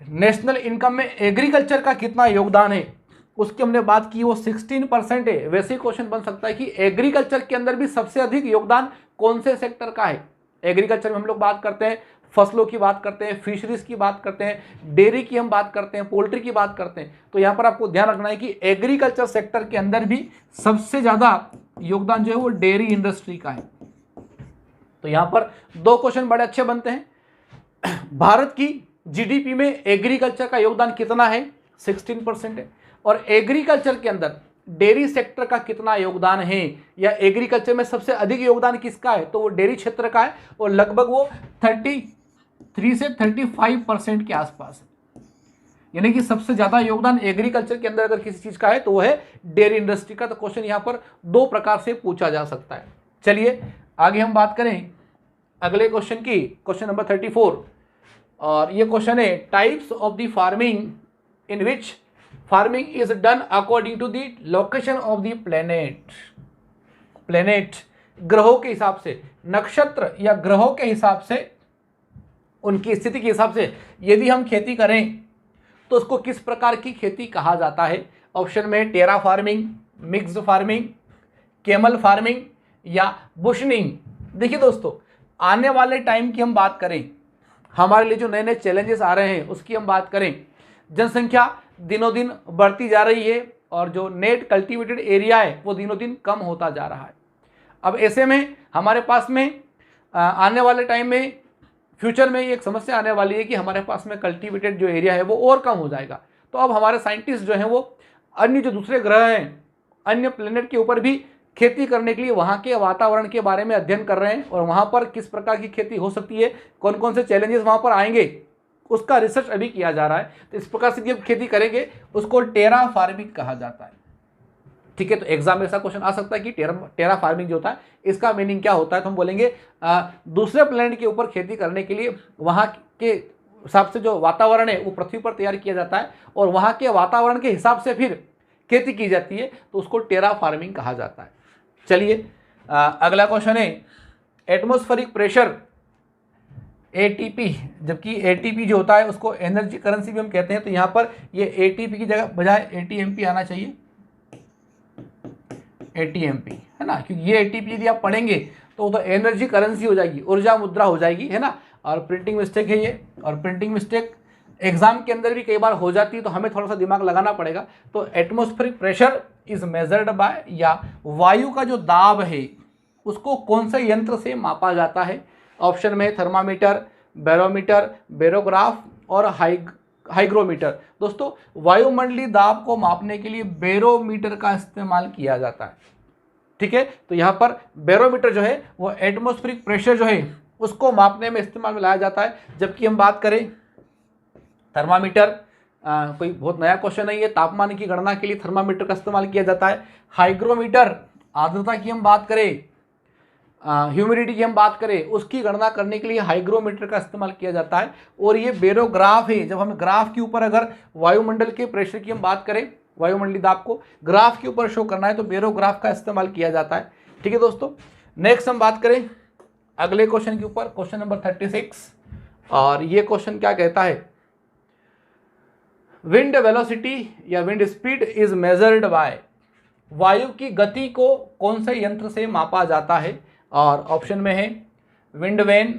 A: नेशनल इनकम में एग्रीकल्चर का कितना योगदान है उसकी हमने बात की, वो 16% है। वैसे ही क्वेश्चन बन सकता है कि एग्रीकल्चर के अंदर भी सबसे अधिक योगदान कौन से सेक्टर का है। एग्रीकल्चर में हम लोग बात करते हैं, फसलों की बात करते हैं, फिशरीज की बात करते हैं, डेयरी की हम बात करते हैं, पोल्ट्री की बात करते हैं। तो यहाँ पर आपको ध्यान रखना है कि एग्रीकल्चर सेक्टर के अंदर भी सबसे ज़्यादा योगदान जो है वो डेयरी इंडस्ट्री का है। तो यहाँ पर दो क्वेश्चन बड़े अच्छे बनते हैं। भारत की जीडीपी में एग्रीकल्चर का योगदान कितना है, 16% है। और एग्रीकल्चर के अंदर डेयरी सेक्टर का कितना योगदान है, या एग्रीकल्चर में सबसे अधिक योगदान किसका है, तो वो डेयरी क्षेत्र का है, और लगभग वो 33 से 35% के आसपास है। यानी कि सबसे ज्यादा योगदान एग्रीकल्चर के अंदर अगर किसी चीज का है तो वो है डेयरी इंडस्ट्री का। तो क्वेश्चन यहाँ पर दो प्रकार से पूछा जा सकता है। चलिए आगे हम बात करें अगले क्वेश्चन की, क्वेश्चन नंबर 34। और ये क्वेश्चन है, types of the farming in which farming is done according to the location of the planet. Planet ग्रहों के हिसाब से, नक्षत्र या ग्रहों के हिसाब से, उनकी स्थिति के हिसाब से यदि हम खेती करें तो उसको किस प्रकार की खेती कहा जाता है। ऑप्शन में terra farming, mixed farming, camel farming या बुशनिंग। देखिए दोस्तों, आने वाले टाइम की हम बात करें, हमारे लिए जो नए नए चैलेंजेस आ रहे हैं उसकी हम बात करें, जनसंख्या दिनों दिन बढ़ती जा रही है और जो नेट कल्टीवेटेड एरिया है वो दिनों दिन कम होता जा रहा है। अब ऐसे में हमारे पास में आने वाले टाइम में, फ्यूचर में ये एक समस्या आने वाली है कि हमारे पास में कल्टीवेटेड जो एरिया है वो और कम हो जाएगा। तो अब हमारे साइंटिस्ट जो हैं वो अन्य जो दूसरे ग्रह हैं, अन्य प्लेनेट के ऊपर भी खेती करने के लिए वहाँ के वातावरण के बारे में अध्ययन कर रहे हैं, और वहाँ पर किस प्रकार की खेती हो सकती है, कौन कौन से चैलेंजेस वहाँ पर आएंगे, उसका रिसर्च अभी किया जा रहा है। तो इस प्रकार से जब खेती करेंगे उसको टेरा फार्मिंग कहा जाता है। ठीक है, तो एग्जाम में ऐसा क्वेश्चन आ सकता है कि टेरा फार्मिंग जो होता है इसका मीनिंग क्या होता है। तो हम बोलेंगे दूसरे प्लेनेट के ऊपर खेती करने के लिए वहाँ के हिसाब से जो वातावरण है वो पृथ्वी पर तैयार किया जाता है, और वहाँ के वातावरण के हिसाब से फिर खेती की जाती है, तो उसको टेरा फार्मिंग कहा जाता है। चलिए अगला क्वेश्चन है, एटमॉस्फेरिक प्रेशर एटीपी, जबकि एटीपी जो होता है उसको एनर्जी करेंसी भी हम कहते हैं। तो यहाँ पर ये एटीपी की जगह बजाय एटीएमपी आना चाहिए, एटीएमपी, है ना, क्योंकि ये एटीपी यदि आप पढ़ेंगे तो एनर्जी करेंसी हो जाएगी, ऊर्जा मुद्रा हो जाएगी, है ना। और प्रिंटिंग मिस्टेक है ये, और प्रिंटिंग मिस्टेक एग्जाम के अंदर भी कई बार हो जाती है, तो हमें थोड़ा सा दिमाग लगाना पड़ेगा। तो atmospheric pressure is measured by, या वायु का जो दाब है उसको कौन से यंत्र से मापा जाता है। ऑप्शन में थर्मामीटर, बैरोमीटर, बेरोग्राफ और हाइग्रोमीटर। दोस्तों, वायुमंडलीय दाब को मापने के लिए बैरोमीटर का इस्तेमाल किया जाता है। ठीक है, तो यहाँ पर बैरोमीटर जो है वो एटमॉस्फेरिक प्रेशर जो है उसको मापने में इस्तेमाल में लाया जाता है। जबकि हम बात करें थर्मामीटर, कोई बहुत नया क्वेश्चन नहीं है, तापमान की गणना के लिए थर्मामीटर का इस्तेमाल किया जाता है। हाइग्रोमीटर, आर्द्रता की हम बात करें ह्यूमिडिटी की हम बात करें उसकी गणना करने के लिए हाइग्रोमीटर का इस्तेमाल किया जाता है। और ये बेरोग्राफ है, जब हम ग्राफ के ऊपर अगर वायुमंडल के प्रेशर की हम बात करें, वायुमंडलीय दाब को ग्राफ के ऊपर शो करना है तो बेरोग्राफ का इस्तेमाल किया जाता है। ठीक है दोस्तों, नेक्स्ट हम बात करें अगले क्वेश्चन के ऊपर, क्वेश्चन नंबर 36। और ये क्वेश्चन क्या कहता है, विंड वेलोसिटी या wind speed is measured by, वायु की गति को कौन से यंत्र से मापा जाता है? और ऑप्शन में है विंड वैन,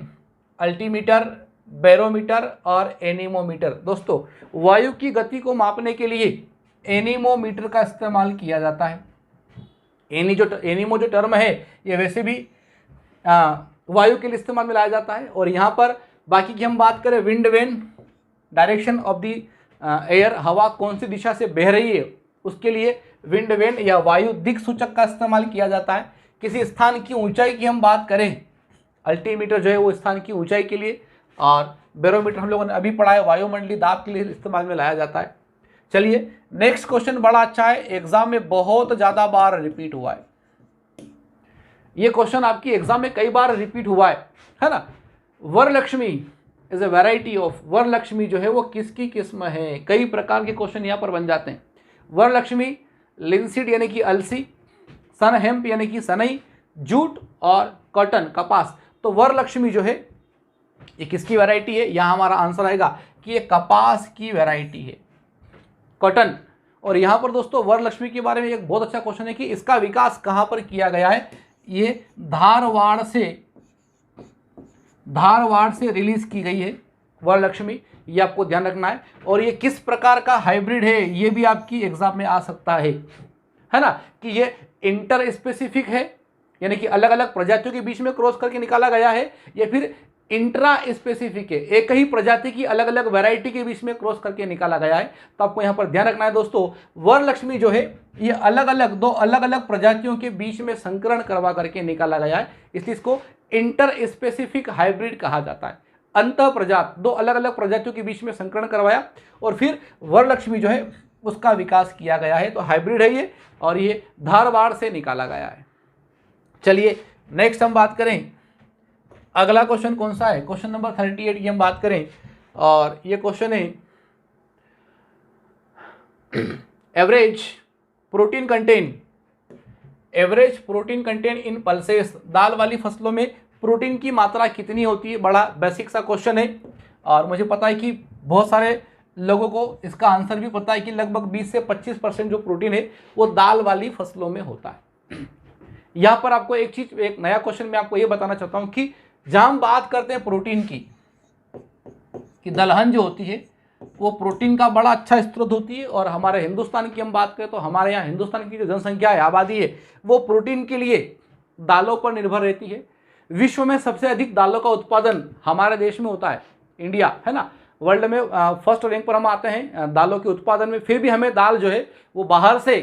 A: अल्टीमीटर, बैरोमीटर और एनीमोमीटर। दोस्तों, वायु की गति को मापने के लिए एनीमोमीटर का इस्तेमाल किया जाता है। एनीमो जो टर्म है ये वैसे भी वायु के लिए इस्तेमाल में लाया जाता है। और यहाँ पर बाकी की हम बात करें, wind vane, direction of the air, हवा कौन सी दिशा से बह रही है उसके लिए विंड वैन या वायु दिक् सूचक का इस्तेमाल किया जाता है। किसी स्थान की ऊंचाई की हम बात करें, अल्टीमीटर जो है वो स्थान की ऊंचाई के लिए, और बैरोमीटर हम लोगों ने अभी पढ़ा है वायुमंडलीय दाब के लिए इस्तेमाल में लाया जाता है। चलिए नेक्स्ट क्वेश्चन बड़ा अच्छा है, एग्जाम में बहुत ज़्यादा बार रिपीट हुआ है। ये क्वेश्चन आपकी एग्जाम में कई बार रिपीट हुआ है ना। Varalakshmi is a variety of, Varalakshmi जो है वो किसकी किस्म है? कई प्रकार के क्वेश्चन यहाँ पर बन जाते हैं। वरलक्ष्मी, लिंसीड यानी कि अलसी, सनहेम्प यानी कि सनई, जूट और कॉटन कपास। तो वरलक्ष्मी जो है ये किसकी वैरायटी है? यहाँ हमारा आंसर आएगा कि ये कपास की वैरायटी है, कॉटन। और यहाँ पर दोस्तों वरलक्ष्मी के बारे में एक बहुत अच्छा क्वेश्चन है कि इसका विकास कहाँ पर किया गया है? ये धारवाड़ से रिलीज की गई है वरलक्ष्मी, ये आपको ध्यान रखना है। और ये किस प्रकार का हाइब्रिड है ये भी आपकी एग्जाम में आ सकता है ना, कि ये इंटर स्पेसिफिक है यानी कि अलग अलग प्रजातियों के बीच में क्रॉस करके निकाला गया है, या फिर इंट्रा स्पेसिफिक है, एक ही प्रजाति की अलग अलग वैरायटी के बीच में क्रॉस करके निकाला गया है। तो आपको यहाँ पर ध्यान रखना है दोस्तों, वरलक्ष्मी जो है ये दो अलग अलग प्रजातियों के बीच में संकरण करवा करके निकाला गया है, इसलिए इसको इंटर स्पेसिफिक हाइब्रिड कहा जाता है। अंतः प्रजात, दो अलग अलग प्रजातियों के बीच में संकरण करवाया और फिर वरलक्ष्मी जो है उसका विकास किया गया है। तो हाइब्रिड है ये, और ये धारवाड़ से निकाला गया है। चलिए नेक्स्ट हम बात करें, अगला क्वेश्चन कौन सा है? क्वेश्चन नंबर 38 की हम बात करें, और ये क्वेश्चन है average protein contain in pulses, दाल वाली फसलों में प्रोटीन की मात्रा कितनी होती है? बड़ा बेसिक सा क्वेश्चन है, और मुझे पता है कि बहुत सारे लोगों को इसका आंसर भी पता है कि लगभग 20 से 25% जो प्रोटीन है वो दाल वाली फसलों में होता है। यहाँ पर आपको एक नया क्वेश्चन मैं आपको ये बताना चाहता हूँ कि जहाँ हम बात करते हैं प्रोटीन की, कि दलहन जो होती है वो प्रोटीन का बड़ा अच्छा स्रोत होती है। और हमारे हिंदुस्तान की हम बात करें तो हमारे यहाँ हिंदुस्तान की जो जनसंख्या है, आबादी है, वो प्रोटीन के लिए दालों पर निर्भर रहती है। विश्व में सबसे अधिक दालों का उत्पादन हमारे देश में होता है, इंडिया, है ना। वर्ल्ड में फर्स्ट रैंक पर हम आते हैं दालों के उत्पादन में। फिर भी हमें दाल जो है वो बाहर से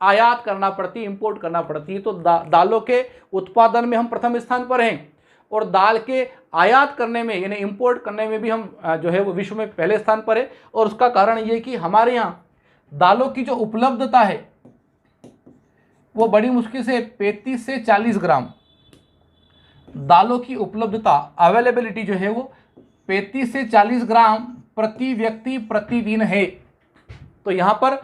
A: आयात करना पड़ती है, इंपोर्ट करना पड़ती है। तो दालों के उत्पादन में हम प्रथम स्थान पर हैं, और दाल के आयात करने में यानी इंपोर्ट करने में भी हम जो है वो विश्व में पहले स्थान पर है। और उसका कारण ये कि हमारे यहाँ दालों की जो उपलब्धता है वो बड़ी मुश्किल से 35 से 40 ग्राम दालों की उपलब्धता, अवेलेबिलिटी जो है वो 35 से 40 ग्राम प्रति व्यक्ति प्रतिदिन है। तो यहाँ पर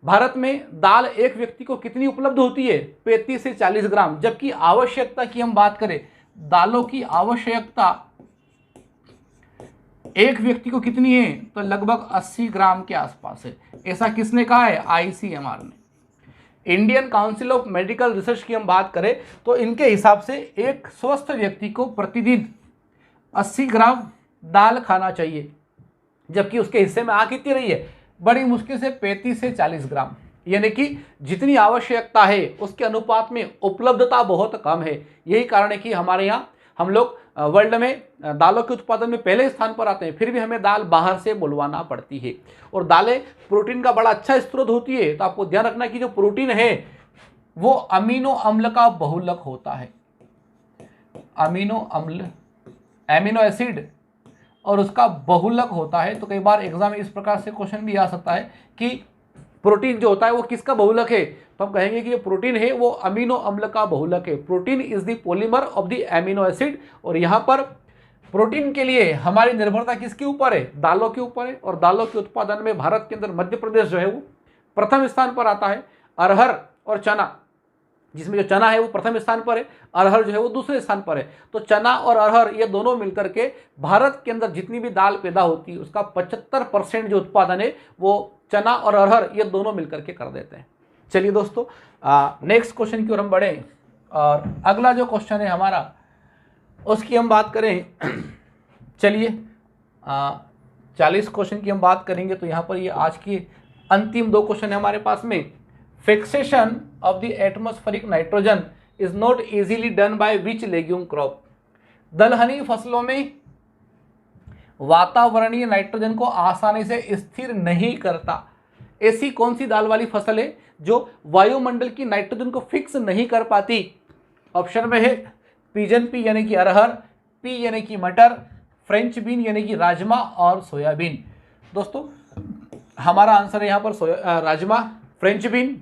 A: भारत में दाल एक व्यक्ति को कितनी उपलब्ध होती है? 35 से 40 ग्राम। जबकि आवश्यकता की हम बात करें, दालों की आवश्यकता एक व्यक्ति को कितनी है? तो लगभग 80 ग्राम के आसपास है। ऐसा किसने कहा है? ICMR ने। Indian council of medical research की हम बात करें तो इनके हिसाब से एक स्वस्थ व्यक्ति को प्रतिदिन 80 ग्राम दाल खाना चाहिए, जबकि उसके हिस्से में आ कितनी रही है? बड़ी मुश्किल से 35 से 40 ग्राम। यानी कि जितनी आवश्यकता है उसके अनुपात में उपलब्धता बहुत कम है। यही कारण है कि हमारे यहाँ हम लोग वर्ल्ड में दालों के उत्पादन में पहले स्थान पर आते हैं, फिर भी हमें दाल बाहर से बुलवाना पड़ती है। और दालें प्रोटीन का बड़ा अच्छा स्रोत होती है। तो आपको ध्यान रखना कि जो प्रोटीन है वो अमीनो अम्ल का बहुलक होता है, एमिनो एसिड, और उसका बहुलक होता है। तो कई बार एग्जाम में इस प्रकार से क्वेश्चन भी आ सकता है कि प्रोटीन जो होता है वो किसका बहुलक है, तो हम कहेंगे कि ये प्रोटीन है वो अमीनो अम्ल का बहुलक है। Protein is the polymer of the amino acid. और यहाँ पर प्रोटीन के लिए हमारी निर्भरता किसके ऊपर है, दालों के ऊपर है। और दालों के उत्पादन में भारत के अंदर मध्य प्रदेश जो है वो प्रथम स्थान पर आता है। अरहर और चना, जिसमें जो चना है वो प्रथम स्थान पर है, अरहर जो है वो दूसरे स्थान पर है। तो चना और अरहर ये दोनों मिलकर के भारत के अंदर जितनी भी दाल पैदा होती है उसका 75% जो उत्पादन है वो चना और अरहर ये दोनों मिलकर के कर देते हैं। चलिए दोस्तों, नेक्स्ट क्वेश्चन की ओर हम बढ़ें और अगला जो क्वेश्चन है हमारा उसकी हम बात करें। चलिए 40 क्वेश्चन की हम बात करेंगे। तो यहाँ पर ये आज की अंतिम 2 क्वेश्चन है हमारे पास में। Fixation of the atmospheric nitrogen is not easily done by which legume crop. दलहनी फसलों में वातावरणीय नाइट्रोजन को आसानी से स्थिर नहीं करता। ऐसी कौन सी दाल वाली फसल है जो वायुमंडल की नाइट्रोजन को फिक्स नहीं कर पाती? ऑप्शन में है पिजन पी यानी कि अरहर, पी यानी कि मटर, फ्रेंच बीन यानी कि राजमा और सोयाबीन। दोस्तों हमारा आंसर है यहाँ पर राजमा, फ्रेंच बीन।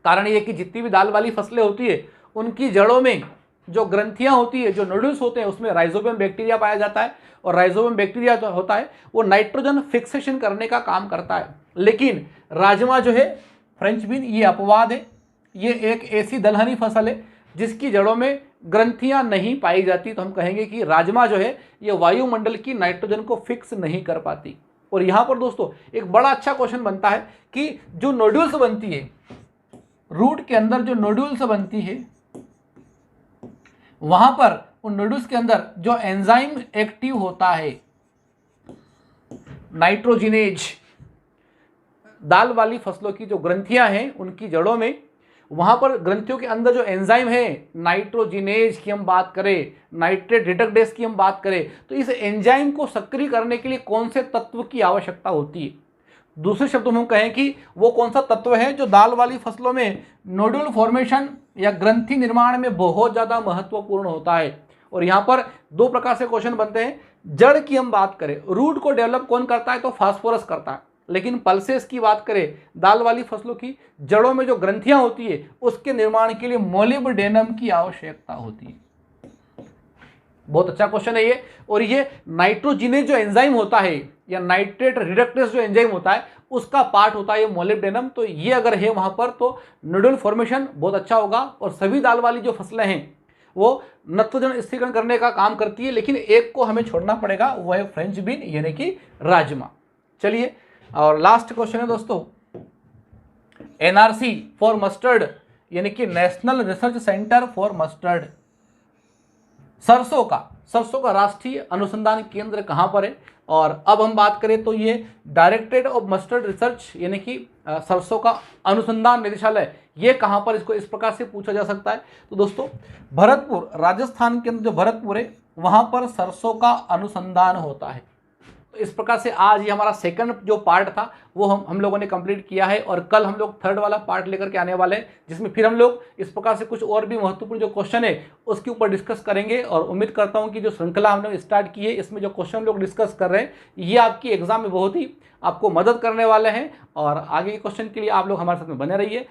A: कारण ये कि जितनी भी दाल वाली फसलें होती है उनकी जड़ों में जो ग्रंथियां होती है, जो नोड्यूल्स होते हैं, उसमें राइजोबियम बैक्टीरिया पाया जाता है। और राइजोबियम बैक्टीरिया जो होता है वो नाइट्रोजन फिक्सेशन करने का काम करता है। लेकिन राजमा जो है, फ्रेंच बीन, ये अपवाद है। ये एक ऐसी दलहनी फसल है जिसकी जड़ों में ग्रंथियां नहीं पाई जाती। तो हम कहेंगे कि राजमा जो है ये वायुमंडल की नाइट्रोजन को फिक्स नहीं कर पाती। और यहाँ पर दोस्तों एक बड़ा अच्छा क्वेश्चन बनता है कि जो नोड्यूल्स बनती है, रूट के अंदर जो नोड्यूल्स बनती है, वहां पर उन नोड्यूल्स के अंदर जो एंजाइम एक्टिव होता है, नाइट्रोजिनेज, दाल वाली फसलों की जो ग्रंथियां हैं उनकी जड़ों में, वहां पर ग्रंथियों के अंदर जो एंजाइम है, नाइट्रोजिनेज की हम बात करें, नाइट्रेट रिडक्टेज की हम बात करें, तो इस एंजाइम को सक्रिय करने के लिए कौन से तत्व की आवश्यकता होती है? दूसरे शब्दों में हम कहें कि वो कौन सा तत्व है जो दाल वाली फसलों में नोडुल फॉर्मेशन या ग्रंथि निर्माण में बहुत ज़्यादा महत्वपूर्ण होता है। और यहाँ पर 2 प्रकार से क्वेश्चन बनते हैं। जड़ की हम बात करें, रूट को डेवलप कौन करता है, तो फास्फोरस करता है। लेकिन पल्सेस की बात करें, दाल वाली फसलों की जड़ों में जो ग्रंथियां होती है उसके निर्माण के लिए मोलिब्डेनम की आवश्यकता होती है। बहुत अच्छा क्वेश्चन है ये। और ये नाइट्रोजिनेज जो एंजाइम होता है या नाइट्रेट रिडक्टेज जो एंजाइम होता है उसका पार्ट होता है ये मोलिब्डेनम। तो ये अगर है वहां पर तो नोडुल फॉर्मेशन बहुत अच्छा होगा। और सभी दाल वाली जो फसलें हैं वो नाइट्रोजन स्थिरीकरण करने का काम करती है, लेकिन एक को हमें छोड़ना पड़ेगा, वो है फ्रेंच बीन यानी कि राजमा। चलिए, और लास्ट क्वेश्चन है दोस्तों, एनआरसी फॉर मस्टर्ड यानी कि national research centre for mustard, सरसों का राष्ट्रीय अनुसंधान केंद्र कहां पर है? और अब हम बात करें तो ये डायरेक्टरेट ऑफ मस्टर्ड रिसर्च यानी कि सरसों का अनुसंधान निदेशालय, ये कहां पर, इसको इस प्रकार से पूछा जा सकता है। तो दोस्तों भरतपुर, राजस्थान के अंदर जो भरतपुर है वहां पर सरसों का अनुसंधान होता है। तो इस प्रकार से आज ये हमारा सेकंड जो पार्ट था वो हम लोगों ने कंप्लीट किया है। और कल हम लोग थर्ड वाला पार्ट लेकर के आने वाले हैं, जिसमें फिर हम लोग इस प्रकार से कुछ और भी महत्वपूर्ण जो क्वेश्चन है उसके ऊपर डिस्कस करेंगे। और उम्मीद करता हूं कि जो श्रृंखला हमने स्टार्ट की है इसमें जो क्वेश्चन लोग डिस्कस कर रहे हैं ये आपकी एग्जाम में बहुत ही आपको मदद करने वाले हैं। और आगे के क्वेश्चन के लिए आप लोग हमारे साथ में बने रहिए।